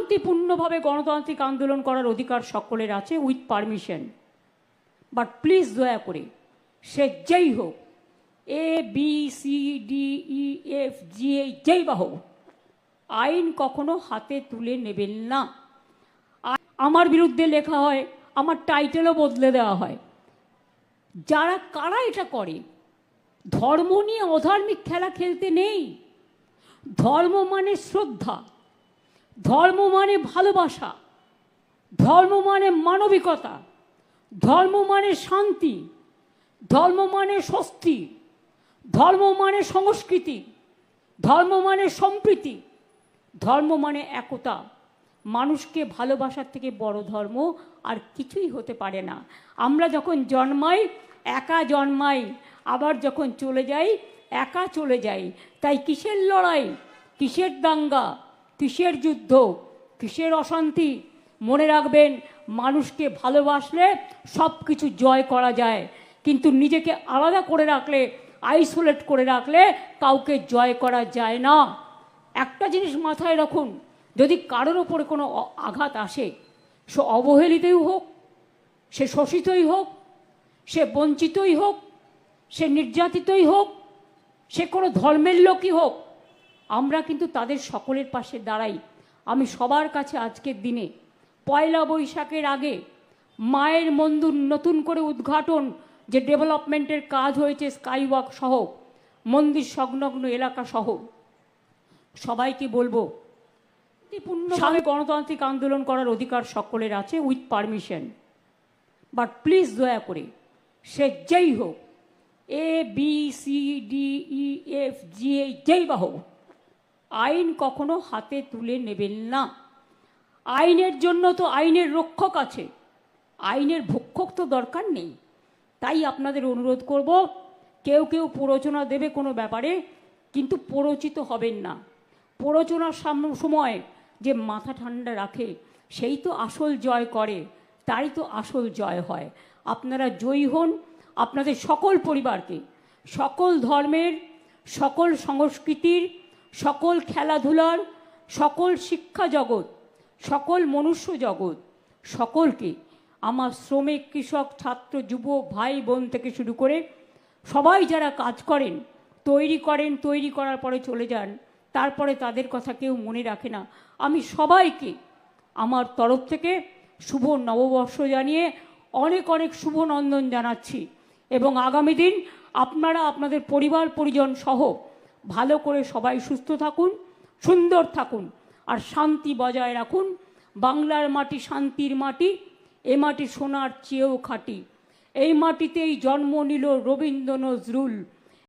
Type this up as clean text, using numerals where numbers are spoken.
শান্তিপূর্ণভাবে গণতান্ত্রিক আন্দোলন করার অধিকার সকলের আছে উইথ পারমিশন, বাট প্লিজ দয়া করে সে যেই হোক, ABCDEFG যেই বা হোক, আইন কখনো হাতে তুলে নেবেন না। আমার বিরুদ্ধে লেখা হয়, আমার টাইটেলও বদলে দেওয়া হয়। কারা এটা করে? ধর্ম নিয়ে অধার্মিক খেলা খেলতে নেই। ধর্ম মানে শ্রদ্ধা, ধর্ম মানে ভালোবাসা, ধর্ম মানে মানবিকতা, ধর্ম মানে শান্তি, ধর্ম মানে স্বস্তি, ধর্ম মানে সংস্কৃতি, ধর্ম মানে সম্প্রীতি, ধর্ম মানে একতা। মানুষকে ভালোবাসার থেকে বড় ধর্ম আর কিছুই হতে পারে না। আমরা যখন জন্মাই একা জন্মাই, আবার যখন চলে যাই একা চলে যাই। তাই কিসের লড়াই, কিসের দাঙ্গা, কিসের যুদ্ধ, কিসের অশান্তি? মনে রাখবেন, মানুষকে ভালোবাসলে সব কিছু জয় করা যায়, কিন্তু নিজেকে আলাদা করে রাখলে, আইসোলেট করে রাখলে কাউকে জয় করা যায় না। একটা জিনিস মাথায় রাখুন, যদি কারোর ওপরে কোনো আঘাত আসে, সে অবহেলিতই হোক, সে শোষিতই হোক, সে বঞ্চিতই হোক, সে নির্যাতিতই হোক, সে কোনো ধর্মের লোকই হোক, আমরা কিন্তু তাদের সকলের পাশে দাঁড়াই। আমি সবার কাছে আজকের দিনে পয়লা বৈশাখের আগে মায়ের মন্দির নতুন করে উদ্ঘাটন, যে ডেভেলপমেন্টের কাজ হয়েছে স্কাইওয়াক সহ, মন্দির সংলগ্ন এলাকা সহ, সবাইকে বলবো, শান্তিপূর্ণভাবে গণতান্ত্রিক আন্দোলন করার অধিকার সকলের আছে উইথ পারমিশন, বাট প্লিজ দয়া করে সে যেই হোক, ABCDEFG যেই বা হোক, আইন কখনো হাতে তুলে নেবেন না। আইনের জন্য তো আইনের রক্ষক আছে, আইনের ভক্ষক তো দরকার নেই। তাই আপনাদের অনুরোধ করব, কেউ কেউ প্ররোচনা দেবে কোনো ব্যাপারে, কিন্তু প্ররোচিত হবেন না। প্ররোচনার সময় যে মাথা ঠান্ডা রাখে সেই তো আসল জয় করে, তাই তো আসল জয় হয়। আপনারা জয়ী হন, আপনাদের সকল পরিবারকে, সকল ধর্মের, সকল সংস্কৃতির, সকল খেলাধুলার, সকল শিক্ষা জগৎ, সকল মনুষ্য জগৎ, সকলকে আমার শ্রমিক, কৃষক, ছাত্র, যুব, ভাই বোন থেকে শুরু করে সবাই যারা কাজ করেন, তৈরি করার পরে চলে যান, তারপরে তাদের কথা কেউ মনে রাখে না। আমি সবাইকে আমার তরফ থেকে শুভ নববর্ষ জানিয়ে অনেক অনেক শুভ নন্দন জানাচ্ছি। এবং আগামী দিন আপনারা আপনাদের পরিবার পরিজন সহ ভালো করে সবাই সুস্থ থাকুন, সুন্দর থাকুন, আর শান্তি বজায় রাখুন। বাংলার মাটি শান্তির মাটি, এ মাটি সোনার চেয়েও খাঁটি। এই মাটিতেই জন্ম নিল রবীন্দ্র নজরুল।